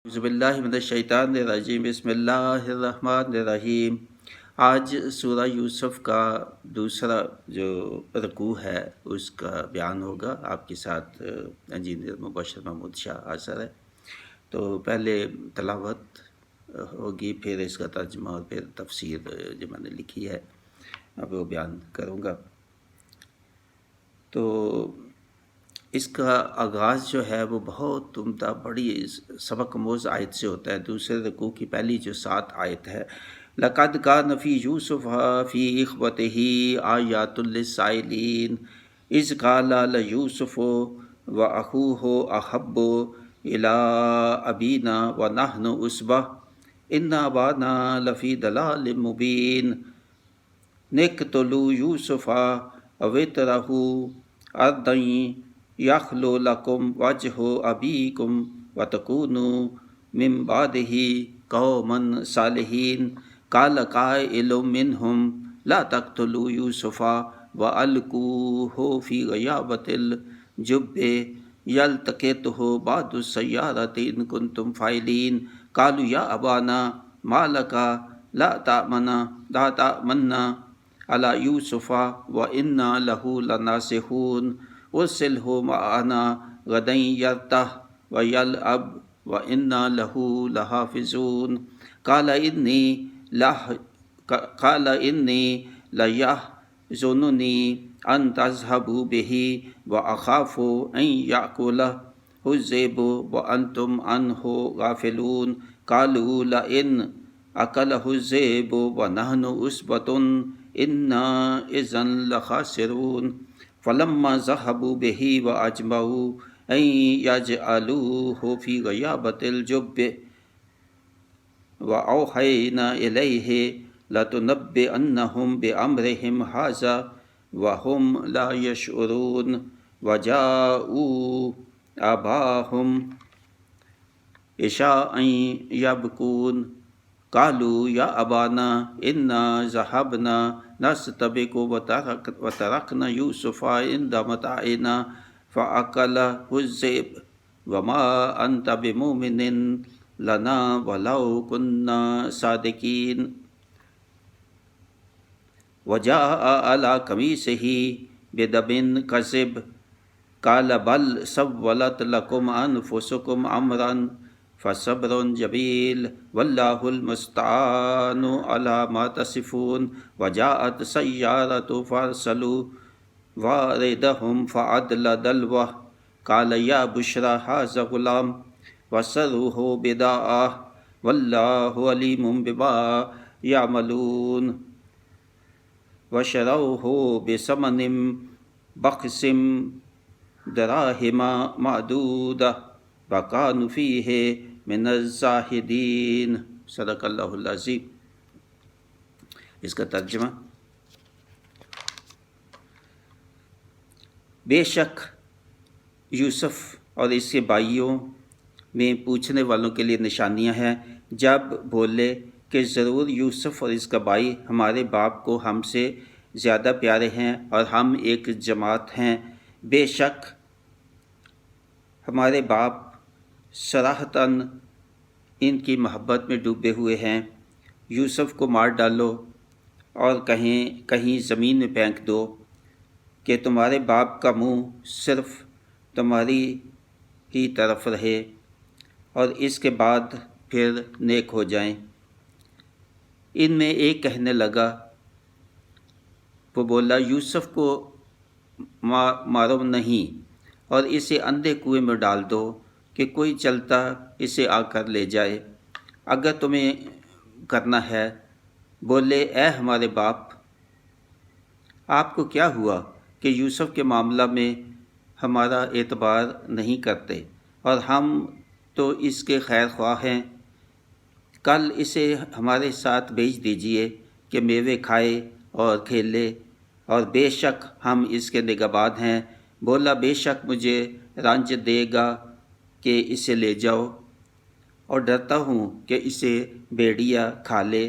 اعوذ باللہ من الشیطان الرجیم بسم اللہ الرحمن الرحیم۔ آج سورہ یوسف کا دوسرا جو رکوع ہے اس کا بیان ہوگا۔ آپ کے ساتھ انجینئر مبشر محمود شاہ حاضر ہے۔ تو پہلے تلاوت ہوگی، پھر اس کا ترجمہ اور پھر تفسیر جو میں نے لکھی ہے اب وہ بیان کروں گا۔ تو اس کا آغاز جو ہے وہ بہت عمدہ بڑی سبق آموز آیت سے ہوتا ہے۔ دوسرے رکوع کی پہلی جو 7 آیت ہے، لَقَدْ كَانَ فِي يُوسُفَ فِي إِخْوَتِهِ آيَاتٌ لِلسَّائِلِينَ إِذْ قَالَ لَيُوسُفُ وَأَخُوهُ أَحَبُّ إِلَىٰ أَبِينَا وَنَحْنُ عُصْبَةٌ إِنَّ أَبَانَا لَفِي ضَلَالٍ مُّبِينٍ نَقْتُلُوا يُوسُفَ وَاطْرَحُوهُ أَرْضًا يَخْلُ لَكُمْ وَجْهُ أَبِيكُمْ وَتَكُونُوا مِن بَعْدِهِ قَوْمًا صَالِحِينَ قَالَ قَائِلٌ مِّنْهُمْ لَا تَقْتُلُوا يُوسُفَ وَأَلْقُوهُ فِي غَيَابَتِ الْجُبِّ يَلْتَقِطْهُ بَعْضُ السَّيَّارَةِ إِن كُنتُمْ فَاعِلِينَ قَالُوا يَا أَبَانَا مَا لَكَ لَا تَأْمَنَّا عَلَىٰ يُوسُفَ وَإِنَّا لَهُ لَنَاصِحُونَ أرسله معنا غدا يرتع ويلعب وإنا له لحافظون قال إني ليحزنني أن تذهبوا به وأخاف أن يأكله الذئب وأنتم عنه غافلون قالوا لئن أكله الذئب ونحن عصبة إنا إذا لخاسرون فلما ذهبوا به وأجمعوا أن يجعلوه في غيابة الجب وأوحينا إليه لتنبئنهم بأمرهم هذا وهم لا يشعرون وجاءوا أباهم عشاء يبكون قالوا يا أبانا إنا ذهبنا نستبق وتركنا يوسف عند متاعنا فأكله الذئب وما أنت بمؤمن لنا ولو كنا صادقين وجاء على قميصه بدم كذب قال بل سولت لكم أنفسكم أمرا فصبر جمیل واللہ المستعان علی ما تصفون وجاءت سیارۃ فارسلوا واردہم فعدل دلوہ قال یا بشری ھذا غلام وسرہ بداعہ واللہ علیم بما یعملون وشروہ بثمن بخس دراہم معدودہ وکانوا فیہ من الزاہدین۔ صدق اللہ العظیم۔ اس کا ترجمہ، بے شک یوسف اور اس کے بھائیوں میں پوچھنے والوں کے لیے نشانیاں ہیں جب بولے کہ ضرور یوسف اور اس کا بھائی ہمارے باپ کو ہم سے زیادہ پیارے ہیں اور ہم ایک جماعت ہیں۔ بے شک ہمارے باپ صراحتاً ان کی محبت میں ڈوبے ہوئے ہیں۔ یوسف کو مار ڈالو اور کہیں زمین میں پھینک دو کہ تمہارے باپ کا منہ صرف تمہاری ہی طرف رہے اور اس کے بعد پھر نیک ہو جائیں۔ ان میں ایک کہنے لگا، وہ بولا یوسف کو مارو نہیں اور اسے اندھے کنویں میں ڈال دو کہ کوئی چلتا اسے آ کر لے جائے اگر تمہیں کرنا ہے۔ بولے اے ہمارے باپ، آپ کو کیا ہوا کہ یوسف کے معاملہ میں ہمارا اعتبار نہیں کرتے اور ہم تو اس کے خیر خواہ ہیں۔ کل اسے ہمارے ساتھ بھیج دیجئے کہ میوے کھائے اور کھیلے، اور بے شک ہم اس کے نگہبان ہیں۔ بولا بے شک مجھے رنج دے گا کہ اسے لے جاؤ، اور ڈرتا ہوں کہ اسے بھیڑیا کھا لے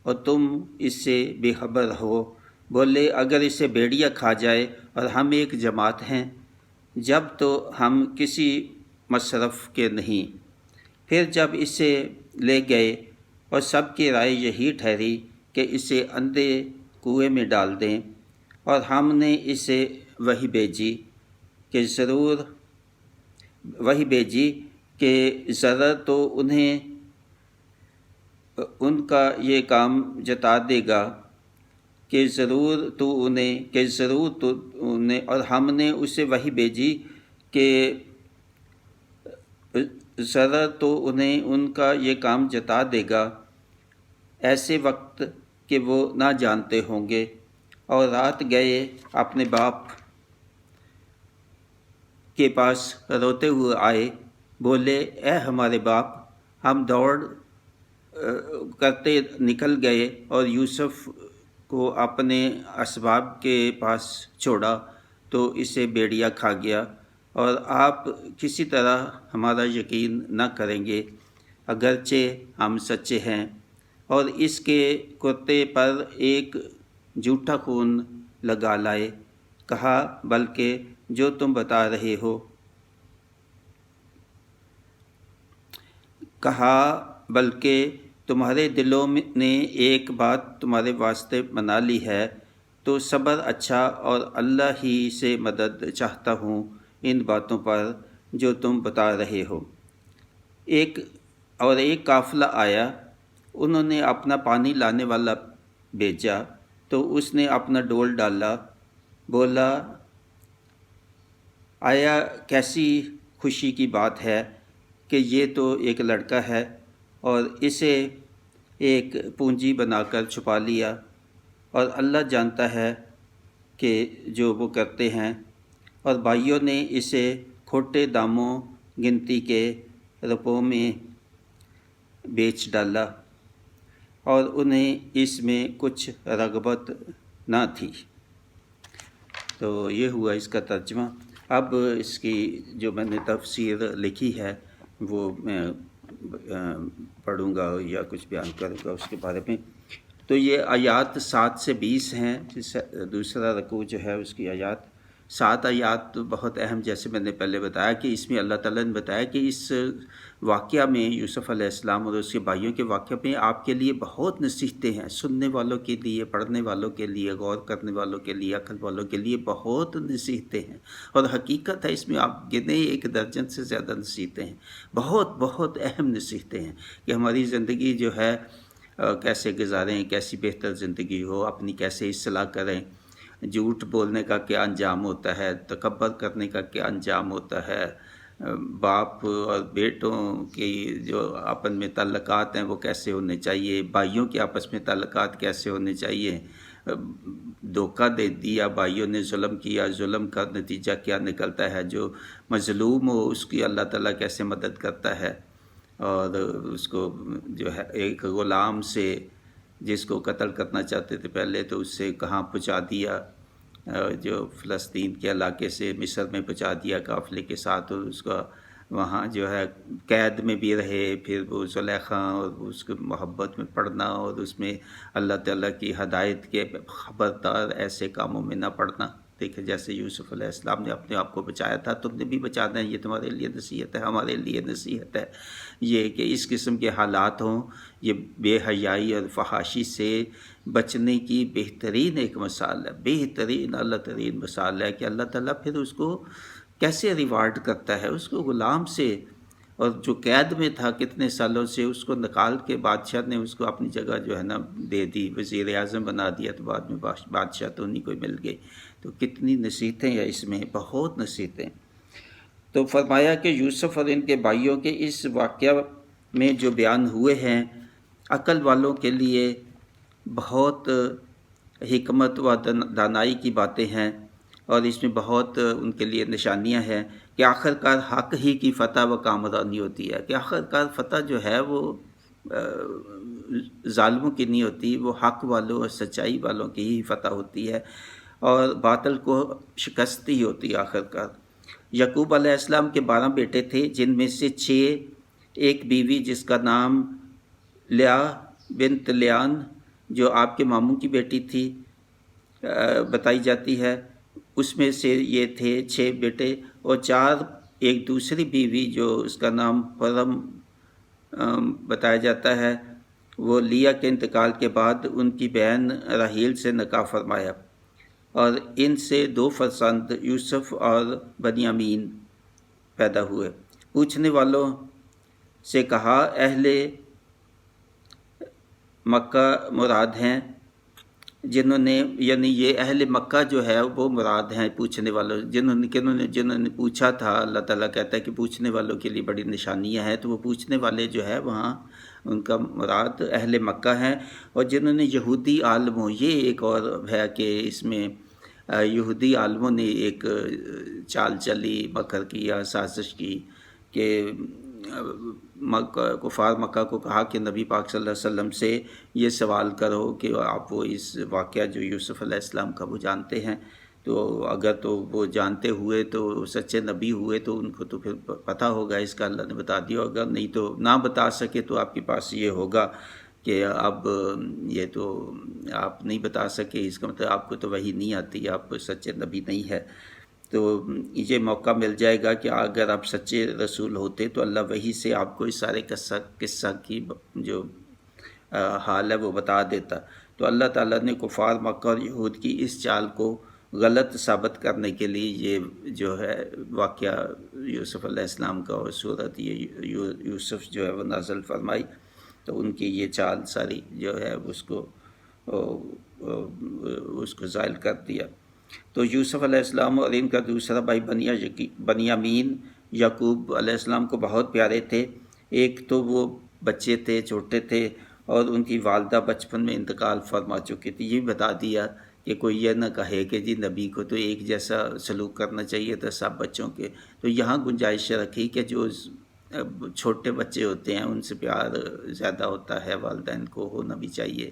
اور تم اس سے بے خبر ہو۔ بولے اگر اسے بھیڑیا کھا جائے اور ہم ایک جماعت ہیں جب تو ہم کسی مصرف کے نہیں، پھر جب اسے لے گئے اور سب کی رائے یہی ٹھہری کہ اسے اندھے کنویں میں ڈال دیں، اور ہم نے اسے وحی بھیجی کہ ذرا تو انہیں ان کا یہ کام جتا دے گا کہ ضرور تو انہیں، اور ہم نے اسے وحی بھیجی کہ ذرا تو انہیں ان کا یہ کام جتا دے گا ایسے وقت کہ وہ نہ جانتے ہوں گے، اور رات گئے اپنے باپ کے پاس روتے ہوئے آئے، بولے اے ہمارے باپ، ہم دوڑ کرتے نکل گئے اور یوسف کو اپنے اسباب کے پاس چھوڑا تو اسے بھیڑیا کھا گیا، اور آپ کسی طرح ہمارا یقین نہ کریں گے اگرچہ ہم سچے ہیں، اور اس کے کرتے پر ایک جھوٹا خون لگا لائے۔ کہا بلکہ جو تم بتا رہے ہو، بلکہ تمہارے دلوں نے ایک بات تمہارے واسطے بنا لی ہے، تو صبر اچھا، اور اللہ ہی سے مدد چاہتا ہوں ان باتوں پر جو تم بتا رہے ہو۔ ایک قافلہ آیا، انہوں نے اپنا پانی لانے والا بھیجا تو اس نے اپنا ڈول ڈالا، بولا آیا کیسی خوشی کی بات ہے کہ یہ تو ایک لڑکا ہے، اور اسے ایک پونجی بنا کر چھپا لیا، اور اللہ جانتا ہے کہ جو وہ کرتے ہیں۔ اور بھائیوں نے اسے کھوٹے داموں گنتی کے روپوں میں بیچ ڈالا، اور انہیں اس میں کچھ رغبت نہ تھی۔ تو یہ ہوا اس کا ترجمہ۔ اب اس کی جو میں نے تفسیر لکھی ہے وہ میں پڑھوں گا یا کچھ بیان کروں گا اس کے بارے میں۔ تو یہ آیات 7 سے 20 ہیں، دوسرا رکوع جو ہے اس کی آیات 7 آیات تو بہت اہم، جیسے میں نے پہلے بتایا کہ اس میں اللہ تعالیٰ نے بتایا کہ اس واقعہ میں یوسف علیہ السلام اور اس کے بھائیوں کے واقعہ میں آپ کے لیے بہت نصیحتیں ہیں، سننے والوں کے لیے، پڑھنے والوں کے لیے، غور کرنے والوں کے لیے، عقل والوں کے لیے بہت نصیحتیں ہیں، اور حقیقت ہے اس میں آپ گنے 1 درجن سے زیادہ نصیحتیں ہیں، بہت بہت اہم نصیحتیں ہیں کہ ہماری زندگی جو ہے کیسے گزاریں، کیسی بہتر زندگی ہو، اپنی کیسے اصلاح کریں، جھوٹ بولنے کا کیا انجام ہوتا ہے، تکبر کرنے کا کیا انجام ہوتا ہے، باپ اور بیٹوں کی جو آپس میں تعلقات ہیں وہ کیسے ہونے چاہیے، بھائیوں کے آپس میں تعلقات کیسے ہونے چاہیے، دھوکہ دے دیا بھائیوں نے، ظلم کیا، ظلم کا نتیجہ کیا نکلتا ہے، جو مظلوم ہو اس کی اللہ تعالیٰ کیسے مدد کرتا ہے، اور اس کو جو ہے ایک غلام سے جس کو قتل کرنا چاہتے تھے پہلے تو اس سے کہاں پہنچا دیا، جو فلسطین کے علاقے سے مصر میں پہنچا دیا قافلے کے ساتھ، اور اس کا وہاں جو ہے قید میں بھی رہے، پھر وہ زلیخا اور اس کی محبت میں پڑھنا، اور اس میں اللہ تعالیٰ کی ہدایت کے خبردار ایسے کاموں میں نہ پڑھنا۔ دیکھیں جیسے یوسف علیہ السلام نے اپنے آپ کو بچایا تھا، تم نے بھی بچانا ہے، یہ تمہارے لیے نصیحت ہے، ہمارے لیے نصیحت ہے، یہ کہ اس قسم کے حالات ہوں، یہ بے حیائی اور فحاشی سے بچنے کی بہترین ایک مثال ہے، بہترین اعلیٰ ترین مثال ہے کہ اللہ تعالیٰ پھر اس کو کیسے ریوارڈ کرتا ہے، اس کو غلام سے، اور جو قید میں تھا کتنے سالوں سے، اس کو نکال کے بادشاہ نے اس کو اپنی جگہ جو ہے نا دے دی، وزیر اعظم بنا دیا، تو بعد میں بادشاہ تو انہیں کو مل گئی۔ تو کتنی نصیحتیں ہیں اس میں، بہت نصیحتیں۔ تو فرمایا کہ یوسف اور ان کے بھائیوں کے اس واقعہ میں جو بیان ہوئے ہیں عقل والوں کے لیے بہت حکمت و دانائی کی باتیں ہیں، اور اس میں بہت ان کے لیے نشانیاں ہیں کہ آخرکار حق ہی کی فتح و کامرانی ہوتی ہے، کہ آخرکار فتح جو ہے وہ ظالموں کی نہیں ہوتی، وہ حق والوں اور سچائی والوں کی ہی فتح ہوتی ہے، اور باطل کو شکست ہی ہوتی ہے آخرکار۔ یعقوب علیہ السلام کے 12 بیٹے تھے، جن میں سے 6 ایک بیوی جس کا نام لیا بنت لیان جو آپ کے ماموں کی بیٹی تھی بتائی جاتی ہے، اس میں سے یہ تھے 6 بیٹے، اور 4 ایک دوسری بیوی جو اس کا نام پرم بتایا جاتا ہے وہ لیا کے انتقال کے بعد ان کی بہن راحیل سے نکاح فرمایا اور ان سے 2 فرزند یوسف اور بنیامین پیدا ہوئے۔ پوچھنے والوں سے کہا اہل مکہ مراد ہیں جنہوں نے، یعنی یہ اہل مکہ جو ہے وہ مراد ہیں پوچھنے والوں، جنہوں نے پوچھا تھا۔ اللہ تعالیٰ کہتا ہے کہ پوچھنے والوں کے لیے بڑی نشانیاں ہیں، تو وہ پوچھنے والے جو ہے وہاں ان کا مراد اہل مکہ ہیں، اور جنہوں نے یہودی عالموں، یہ ایک اور ہے کہ اس میں یہودی عالموں نے ایک چال چلی، مکر کی یا سازش کی کہ کفار مکہ کو کہا کہ نبی پاک صلی اللہ علیہ وسلم سے یہ سوال کرو کہ آپ وہ اس واقعہ جو یوسف علیہ السلام کا وہ جانتے ہیں، تو اگر تو وہ جانتے ہوئے تو سچے نبی ہوئے تو ان کو تو پھر پتہ ہوگا اس کا، اللہ نے بتا دیا، اگر نہیں تو نہ بتا سکے تو آپ کے پاس یہ ہوگا کہ اب یہ تو آپ نہیں بتا سکے، اس کا مطلب آپ کو تو وحی نہیں آتی، آپ سچے نبی نہیں ہے، تو یہ موقع مل جائے گا کہ اگر آپ سچے رسول ہوتے تو اللہ وحی سے آپ کو اس سارے قصہ کی جو حال ہے وہ بتا دیتا۔ تو اللہ تعالیٰ نے کفار مکہ اور یہود کی اس چال کو غلط ثابت کرنے کے لیے یہ جو ہے واقعہ یوسف علیہ السلام کا اور صورت یہ یوسف جو ہے وہ نازل فرمائی، تو ان کی یہ چال ساری جو ہے اس کو زائل کر دیا۔ تو یوسف علیہ السلام اور ان کا دوسرا بھائی بنیامین یعقوب علیہ السلام کو بہت پیارے تھے۔ ایک تو وہ بچے تھے، چھوٹے تھے، اور ان کی والدہ بچپن میں انتقال فرما چکی تھی۔ یہ بتا دیا کہ کوئی یہ نہ کہے کہ جی نبی کو تو ایک جیسا سلوک کرنا چاہیے تھا سب بچوں کے، تو یہاں گنجائش رکھی کہ جو چھوٹے بچے ہوتے ہیں ان سے پیار زیادہ ہوتا ہے، والدین کو ہونا بھی چاہیے،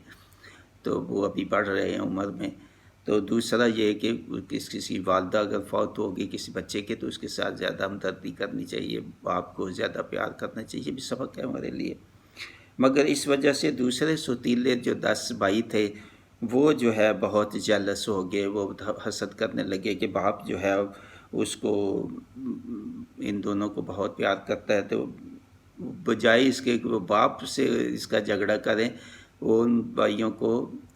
تو وہ ابھی بڑھ رہے ہیں عمر میں۔ تو دوسرا یہ کہ کسی والدہ اگر فوت ہوگی کسی بچے کے تو اس کے ساتھ زیادہ ہمدردی کرنی چاہیے، باپ کو زیادہ پیار کرنا چاہیے، بھی سبق ہے ہمارے لیے۔ مگر اس وجہ سے دوسرے ستیلے جو 10 بھائی تھے وہ جو ہے بہت جیلس ہو گئے، وہ حسد کرنے لگے کہ باپ جو ہے اس کو ان دونوں کو بہت پیار کرتا ہے، تو بجائے اس کے کہ وہ باپ سے اس کا جھگڑا کریں، وہ ان بھائیوں کو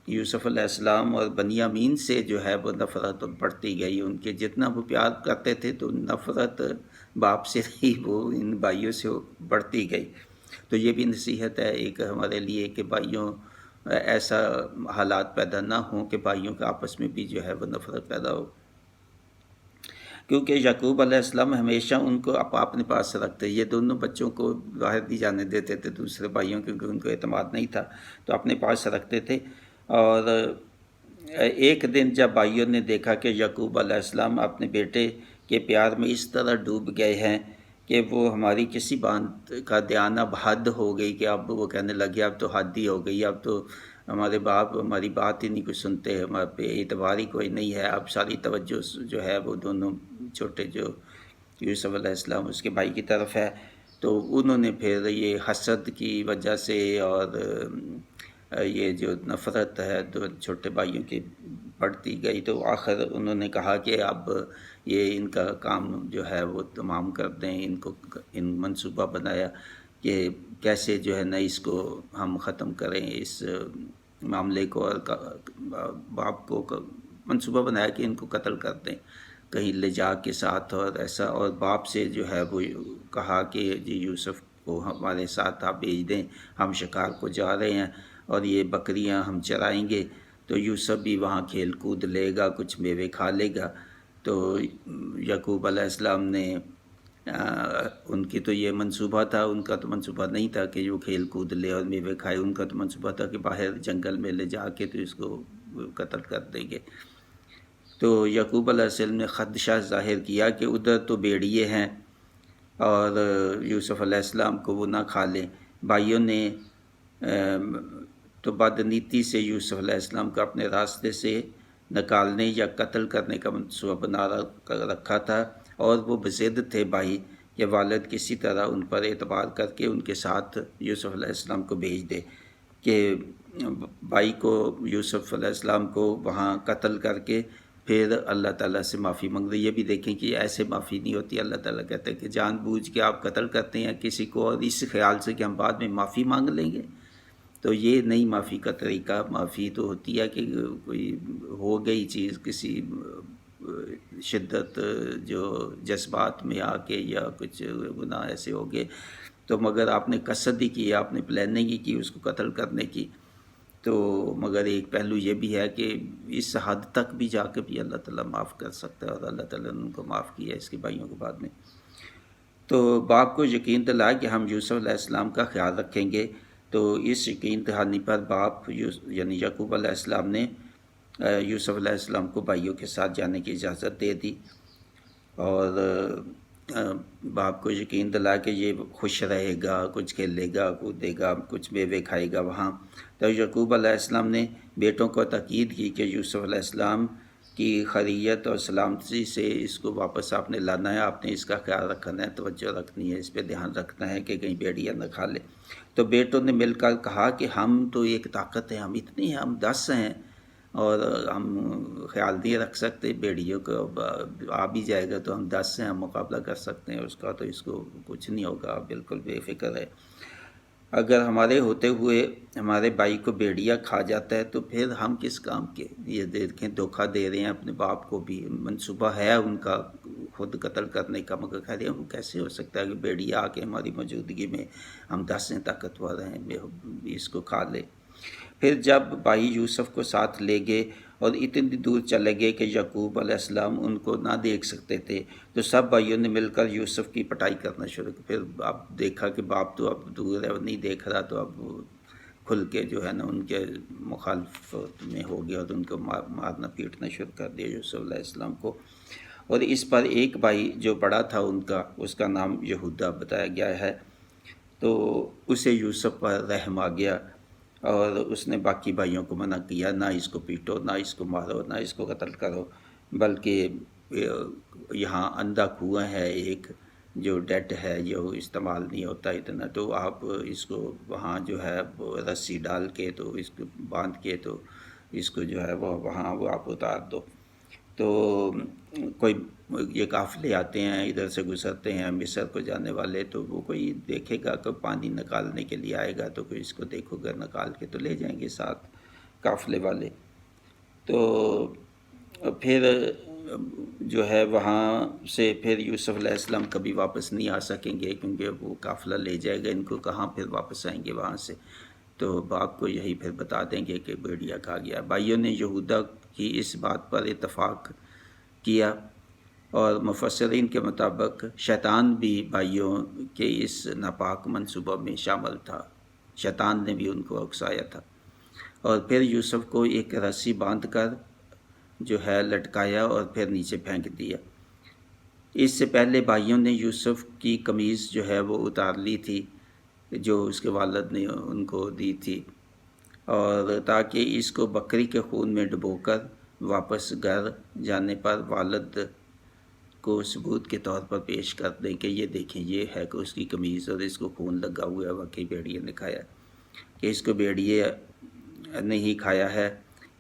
یوسف علیہ السلام اور بنیامین سے جو ہے وہ نفرت بڑھتی گئی، ان کے جتنا وہ پیار کرتے تھے تو نفرت باپ سے نہیں، وہ ان بھائیوں سے بڑھتی گئی۔ تو یہ بھی نصیحت ہے ایک ہمارے لیے کہ بھائیوں ایسا حالات پیدا نہ ہوں کہ بھائیوں کے آپس میں بھی جو ہے وہ نفرت پیدا ہو، کیونکہ یعقوب علیہ السلام ہمیشہ ان کو اپنے پاس رکھتے، یہ دونوں بچوں کو باہر نہیں جانے دیتے تھے دوسرے بھائیوں، کیونکہ ان کو اعتماد نہیں تھا، تو اپنے پاس رکھتے تھے۔ اور ایک دن جب بھائیوں نے دیکھا کہ یعقوب علیہ السلام اپنے بیٹے کے پیار میں اس طرح ڈوب گئے ہیں کہ وہ ہماری کسی بات کا دھیان اب حد ہو گئی، کہ اب وہ کہنے لگے اب تو حد ہی ہو گئی، اب تو ہمارے باپ ہماری بات ہی نہیں کوئی سنتے، ہمارے پہ اعتبار ہی کوئی نہیں ہے، اب ساری توجہ جو ہے وہ دونوں چھوٹے جو یوسف علیہ السلام اس کے بھائی کی طرف ہے۔ تو انہوں نے پھر یہ حسد کی وجہ سے اور یہ جو نفرت ہے دو چھوٹے بھائیوں کی بڑھتی گئی، تو آخر انہوں نے کہا کہ اب یہ ان کا کام جو ہے وہ تمام کر دیں، ان منصوبہ بنایا کہ کیسے جو ہے نا اس کو ہم ختم کریں اس معاملے کو، اور باپ کو منصوبہ بنایا کہ ان کو قتل کر دیں کہیں لے جا کے ساتھ، اور ایسا، اور باپ سے جو ہے وہ کہا کہ جی یوسف کو ہمارے ساتھ آپ بھیج دیں، ہم شکار کو جا رہے ہیں اور یہ بکریاں ہم چرائیں گے، تو یوسف بھی وہاں کھیل کود لے گا، کچھ میوے کھا لے گا۔ تو یعقوب علیہ السلام نے ان کی تو یہ منصوبہ تھا، ان کا تو منصوبہ نہیں تھا کہ وہ کھیل کود لے اور میوے کھائے، ان کا تو منصوبہ تھا کہ باہر جنگل میں لے جا کے تو اس کو قتل کر دیں گے۔ تو یعقوب علیہ السلام نے خدشہ ظاہر کیا کہ ادھر تو بھیڑیے ہیں اور یوسف علیہ السلام کو وہ نہ کھا لیں۔ بھائیوں نے تو بدنیتی سے یوسف علیہ السلام کو اپنے راستے سے نکالنے یا قتل کرنے کا منصوبہ بنا رکھا تھا، اور وہ بضد تھے بھائی کہ والد کسی طرح ان پر اعتبار کر کے ان کے ساتھ یوسف علیہ السلام کو بھیج دے، کہ بھائی کو یوسف علیہ السلام کو وہاں قتل کر کے پھر اللہ تعالیٰ سے معافی مانگ رہے. یہ بھی دیکھیں کہ ایسے معافی نہیں ہوتی. اللہ تعالیٰ کہتا ہے کہ جان بوجھ کے آپ قتل کرتے ہیں کسی کو اور اس خیال سے کہ ہم بعد میں معافی مانگ لیں گے، تو یہ نہیں معافی کا طریقہ. معافی تو ہوتی ہے کہ کوئی ہو گئی چیز کسی شدت جو جذبات میں آ کے یا کچھ گناہ ایسے ہو گئے، تو مگر آپ نے قصد ہی کی، آپ نے پلاننگ ہی کی اس کو قتل کرنے کی، تو مگر ایک پہلو یہ بھی ہے کہ اس حد تک بھی جا کے بھی اللہ تعالیٰ معاف کر سکتا ہے، اور اللہ تعالیٰ نے ان کو معاف کیا اس کے بھائیوں کے بعد میں. تو باپ کو یقین دلایا کہ ہم یوسف علیہ السلام کا خیال رکھیں گے. تو اس یقین دہانی پر باپ یعنی یعقوب علیہ السلام نے یوسف علیہ السلام کو بھائیوں کے ساتھ جانے کی اجازت دے دی، اور باپ کو یقین دلا کہ یہ خوش رہے گا، کچھ کھیلے گا، کودے گا، کچھ میوے کھائے گا وہاں. تو یعقوب علیہ السلام نے بیٹوں کو تاکید کی کہ یوسف علیہ السلام کی خیریت اور سلامتی سے اس کو واپس آپ نے لانا ہے، آپ نے اس کا خیال رکھنا ہے، توجہ رکھنی ہے، اس پہ دھیان رکھنا ہے کہ کہیں بھیڑیا نہ کھا لے. تو بیٹوں نے مل کر کہا کہ ہم تو ایک طاقت ہے، ہم اتنے ہیں، ہم 10 ہیں، اور ہم خیال نہیں رکھ سکتے بھیڑیوں کو. آ بھی جائے گا تو ہم 10 ہیں، ہم مقابلہ کر سکتے ہیں اس کا، تو اس کو کچھ نہیں ہوگا، بالکل بے فکر ہے. اگر ہمارے ہوتے ہوئے ہمارے بھائی کو بھیڑیا کھا جاتا ہے تو پھر ہم کس کام کے. یہ دیکھیں دھوکہ دے رہے ہیں اپنے باپ کو بھی. منصوبہ ہے ان کا خود قتل کرنے کا، مگر کہہ رہے ہیں وہ کیسے ہو سکتا ہے کہ بھیڑیا آ کے ہماری موجودگی میں، ہم 10 ہیں طاقتور ہیں، اس کو کھا لے. پھر جب بھائی یوسف کو ساتھ لے گئے اور اتنی دور چلے گئے کہ یعقوب علیہ السلام ان کو نہ دیکھ سکتے تھے، تو سب بھائیوں نے مل کر یوسف کی پٹائی کرنا شروع کی. پھر اب دیکھا کہ باپ تو اب دور ہے، وہ نہیں دیکھ رہا، تو اب کھل کے جو ہے نا ان کے مخالفت میں ہو گیا، اور ان کو مارنا پیٹنا شروع کر دیا یوسف علیہ السلام کو. اور اس پر ایک بھائی جو بڑا تھا ان کا، اس کا نام یہودا بتایا گیا ہے، تو اسے یوسف پر رحم آ گیا، اور اس نے باقی بھائیوں کو منع کیا، نہ اس کو پیٹو، نہ اس کو مارو، نہ اس کو قتل کرو، بلکہ یہاں اندھا کنواں ہے ایک جو ڈیڈ ہے، جو استعمال نہیں ہوتا اتنا، تو آپ اس کو وہاں جو ہے وہ رسی ڈال کے تو اس کو باندھ کے تو اس کو جو ہے وہ وہاں وہ آپ اتار دو. تو کوئی یہ قافلے آتے ہیں ادھر سے گزرتے ہیں مصر کو جانے والے، تو وہ کوئی دیکھے گا کہ پانی نکالنے کے لیے آئے گا، تو کوئی اس کو دیکھو گا نکال کے تو لے جائیں گے ساتھ قافلے والے. تو پھر جو ہے وہاں سے پھر یوسف علیہ السلام کبھی واپس نہیں آ سکیں گے، کیونکہ وہ قافلہ لے جائے گا ان کو، کہاں پھر واپس آئیں گے وہاں سے. تو باپ کو یہی پھر بتا دیں گے کہ بھیڑیا کھا گیا. بھائیوں نے یہودا کی اس بات پر اتفاق کیا، اور مفسرین کے مطابق شیطان بھی بھائیوں کے اس ناپاک منصوبہ میں شامل تھا. شیطان نے بھی ان کو اکسایا تھا، اور پھر یوسف کو ایک رسی باندھ کر جو ہے لٹکایا اور پھر نیچے پھینک دیا. اس سے پہلے بھائیوں نے یوسف کی قمیض جو ہے وہ اتار لی تھی جو اس کے والد نے ان کو دی تھی، اور تاکہ اس کو بکری کے خون میں ڈبو کر واپس گھر جانے پر والد کو ثبوت کے طور پر پیش کر دیں کہ یہ دیکھیں یہ ہے کہ اس کی قمیض اور اس کو خون لگا ہوا ہے، واقعی بھیڑیے نے کھایا، کہ اس کو بھیڑیے نے ہی کھایا ہے.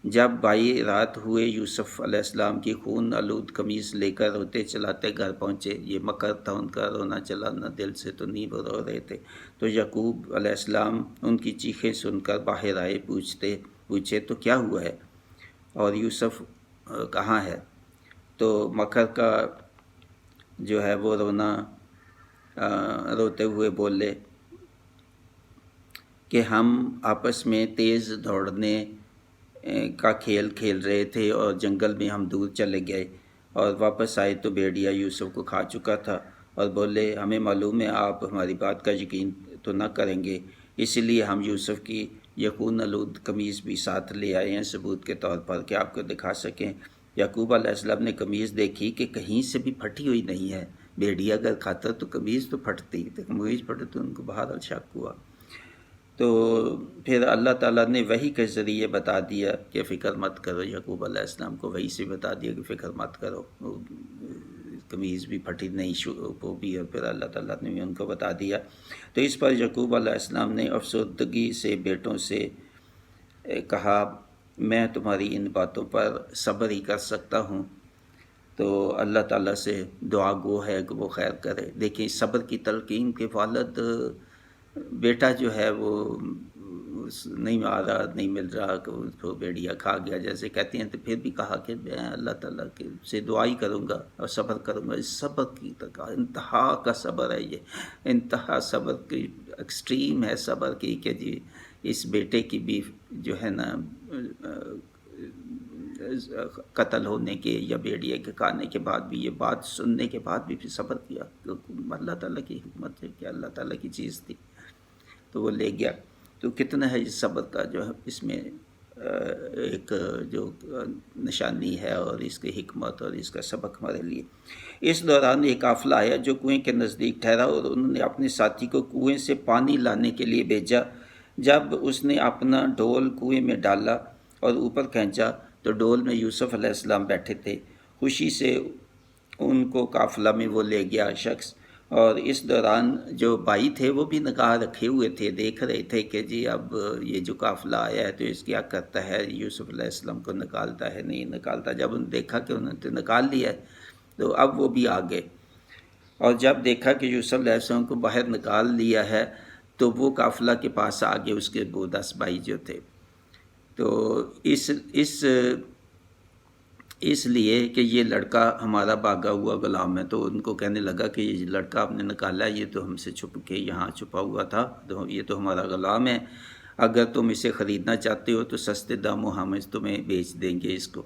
جب بھائی رات ہوئے یوسف علیہ السلام کی خون آلود قمیض لے کر روتے چلاتے گھر پہنچے. یہ مکر تھا ان کا، رونا چلانا دل سے تو نہیں رو رہے تھے. تو یعقوب علیہ السلام ان کی چیخیں سن کر باہر آئے، پوچھے تو کیا ہوا ہے اور یوسف کہاں ہے. تو مکر کا جو ہے وہ رونا روتے ہوئے بولے کہ ہم آپس میں تیز دوڑنے کا کھیل کھیل رہے تھے اور جنگل میں ہم دور چلے گئے، اور واپس آئے تو بھیڑیا یوسف کو کھا چکا تھا. اور بولے ہمیں معلوم ہے آپ ہماری بات کا یقین تو نہ کریں گے، اسی لیے ہم یوسف کی یہ خون آلود قمیض بھی ساتھ لے آئے ہیں ثبوت کے طور پر کہ آپ کو دکھا سکیں. یعقوب علیہ السلام نے قمیض دیکھی کہ کہیں سے بھی پھٹی ہوئی نہیں ہے. بھیڑیا اگر کھاتا تو قمیض تو پھٹتی، تو قمیض پھٹے تو ان کو بہرحال شک ہوا. تو پھر اللہ تعالیٰ نے وحی کے ذریعے بتا دیا کہ فکر مت کرو. یعقوب علیہ السلام کو وحی سے بتا دیا کہ فکر مت کرو، قمیض بھی پھٹی نہیں وہ بھی، اور پھر اللہ تعالیٰ نے بھی ان کو بتا دیا. تو اس پر یعقوب علیہ السلام نے افسردگی سے بیٹوں سے کہا میں تمہاری ان باتوں پر صبر ہی کر سکتا ہوں۔ تو اللہ تعالیٰ سے دعا گو ہے کہ وہ خیر کرے۔ دیکھیں صبر کی تلقین کے والد بیٹا جو ہے وہ نہیں آ رہا، نہیں مل رہا، کہ اس کو بیڑیا کھا گیا جیسے کہتے ہیں، تو پھر بھی کہا کہ میں اللہ تعالیٰ سے دعا ہی کروں گا اور صبر کروں گا۔ اس صبر کی انتہا کا صبر ہے، یہ انتہا صبر کی ایکسٹریم ہے صبر کی، کہ جی اس بیٹے کی بھی جو ہے نا قتل ہونے کے یا بیڑیے کے کھانے کے بعد بھی، یہ بات سننے کے بعد بھی پھر صبر کیا۔ اللہ تعالیٰ کی حکمت ہے کہ اللہ تعالیٰ کی چیز تھی تو وہ لے گیا۔ تو کتنا ہے اس صبر کا جو ہے اس میں ایک جو نشانی ہے اور اس کی حکمت اور اس کا سبق ہمارے لیے۔ اس دوران ایک قافلہ آیا جو کنویں کے نزدیک ٹھہرا، اور انہوں نے اپنے ساتھی کو کنویں سے پانی لانے کے لیے بھیجا۔ جب اس نے اپنا ڈول کنویں میں ڈالا اور اوپر کھینچا تو ڈول میں یوسف علیہ السلام بیٹھے تھے۔ خوشی سے ان کو قافلہ میں وہ لے گیا شخص، اور اس دوران جو بھائی تھے وہ بھی نگاہ رکھے ہوئے تھے، دیکھ رہے تھے کہ جی اب یہ جو قافلہ آیا ہے تو اس کیا کرتا ہے، یوسف علیہ السلام کو نکالتا ہے نہیں نکالتا۔ جب انہوں نے دیکھا کہ انہوں نے نکال لیا ہے تو اب وہ بھی آ گئے، اور جب دیکھا کہ یوسف علیہ السلام کو باہر نکال لیا ہے تو وہ قافلہ کے پاس آ گئے، اس کے وہ 10 بھائی جو تھے۔ تو اس لیے کہ یہ لڑکا ہمارا بھاگا ہوا غلام ہے، تو ان کو کہنے لگا کہ یہ لڑکا آپ نے نکالا ہے، یہ تو ہم سے چھپ کے یہاں چھپا ہوا تھا، تو یہ تو ہمارا غلام ہے، اگر تم اسے خریدنا چاہتے ہو تو سستے داموں ہم تمہیں بیچ دیں گے اس کو۔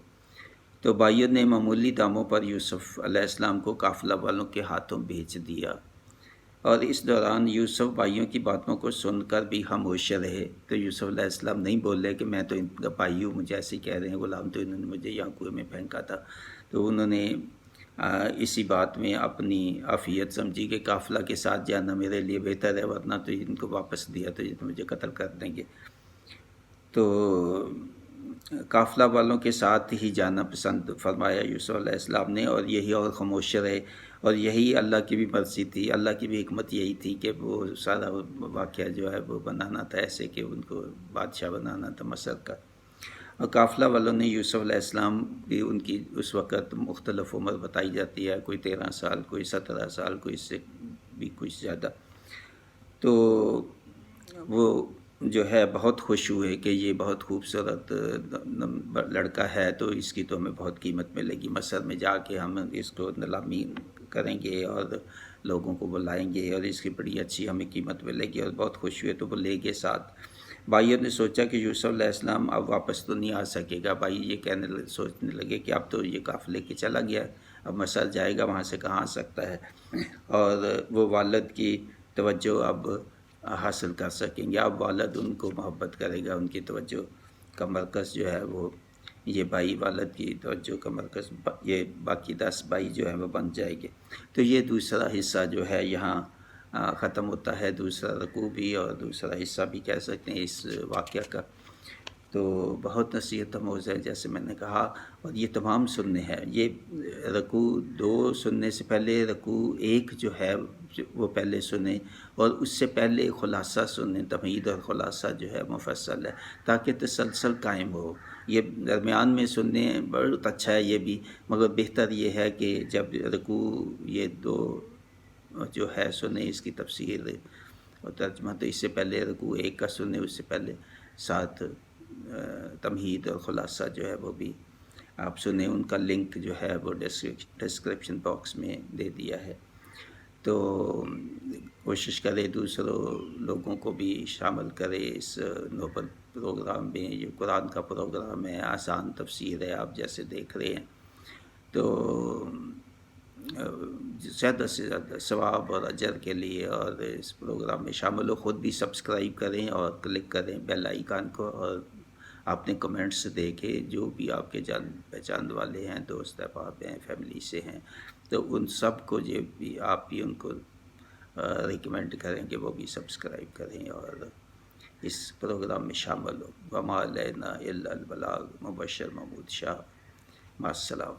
تو بھائیوں نے معمولی داموں پر یوسف علیہ السلام کو قافلہ والوں کے ہاتھوں بیچ دیا، اور اس دوران یوسف بھائیوں کی باتوں کو سن کر بھی خاموش رہے۔ تو یوسف علیہ السلام نہیں بولے کہ میں تو ان کا بھائی ہوں، مجھے ایسے کہہ رہے ہیں غلام، تو انہوں نے مجھے یہاں کنویں میں پھینکا تھا۔ تو انہوں نے اسی بات میں اپنی عافیت سمجھی کہ قافلہ کے ساتھ جانا میرے لیے بہتر ہے، ورنہ تو ان کو واپس دیا تو یہ مجھے قتل کر دیں گے۔ تو قافلہ والوں کے ساتھ ہی جانا پسند فرمایا یوسف علیہ السلام نے، اور یہی اور خاموش رہے، اور یہی اللہ کی بھی مرضی تھی، اللہ کی بھی حکمت یہی تھی کہ وہ سارا واقعہ جو ہے وہ بنانا تھا ایسے کہ ان کو بادشاہ بنانا تھا مصر کا۔ اور قافلہ والوں نے یوسف علیہ السلام بھی، ان کی اس وقت مختلف عمر بتائی جاتی ہے، کوئی 13 سال، کوئی 17 سال، کوئی اس سے بھی کچھ زیادہ، تو وہ جو ہے بہت خوش ہوئے کہ یہ بہت خوبصورت لڑکا ہے، تو اس کی تو ہمیں بہت قیمت ملے گی، مصر میں جا کے ہم اس کو نیلامی کریں گے اور لوگوں کو بلائیں گے اور اس کی بڑی اچھی ہمیں قیمت ملے گی، اور بہت خوش ہوئے تو وہ لے گئے ساتھ۔ بھائیوں نے سوچا کہ یوسف علیہ السلام اب واپس تو نہیں آ سکے گا، بھائی یہ سوچنے لگے کہ اب تو یہ قافلے کے چلا گیا، اب مصر جائے گا، وہاں سے کہاں آ سکتا ہے، اور وہ والد کی توجہ اب حاصل کر سکیں گے، اب والد ان کو محبت کرے گا، ان کی توجہ کا مرکز جو ہے وہ یہ بھائی، والد کی توجہ کا مرکز یہ باقی 10 بھائی جو ہیں وہ بن جائے گے۔ تو یہ دوسرا حصہ جو ہے یہاں ختم ہوتا ہے، دوسرا رکوع بھی اور دوسرا حصہ بھی کہہ سکتے ہیں اس واقعہ کا۔ تو بہت نصیحت آموز ہے جیسے میں نے کہا، اور یہ تمام سننے ہیں، یہ رکوع 2 سننے سے پہلے رکوع 1 جو ہے وہ پہلے سنیں، اور اس سے پہلے خلاصہ سنیں، تمہید اور خلاصہ جو ہے مفصل ہے، تاکہ تسلسل قائم ہو۔ یہ درمیان میں سننے بہت اچھا ہے یہ بھی، مگر بہتر یہ ہے کہ جب رکوع یہ 2 جو ہے سنیں، اس کی تفسیر اور ترجمہ، تو اس سے پہلے رکوع 1 کا سنیں، اس سے پہلے ساتھ تمہید اور خلاصہ جو ہے وہ بھی آپ سنیں، ان کا لنک جو ہے وہ ڈسکرپشن باکس میں دے دیا ہے۔ تو کوشش کرے دوسروں لوگوں کو بھی شامل کرے اس نوبل پروگرام میں، یہ قرآن کا پروگرام ہے، آسان تفسیر ہے، آپ جیسے دیکھ رہے ہیں، تو زیادہ سے زیادہ ثواب اور اجر کے لیے اور اس پروگرام میں شامل ہو، خود بھی سبسکرائب کریں اور کلک کریں بیل آئیکن کو، اور آپ نے کمنٹس دے کے جو بھی آپ کے جان پہچان والے ہیں، دوست احباب ہیں، فیملی سے ہیں، تو ان سب کو جو بھی آپ بھی ان کو ریکمینڈ کریں کہ وہ بھی سبسکرائب کریں اور اس پروگرام میں شامل ہو۔ وما علینا الا البلاغ، مبشر محمود شاہ، مع السلام۔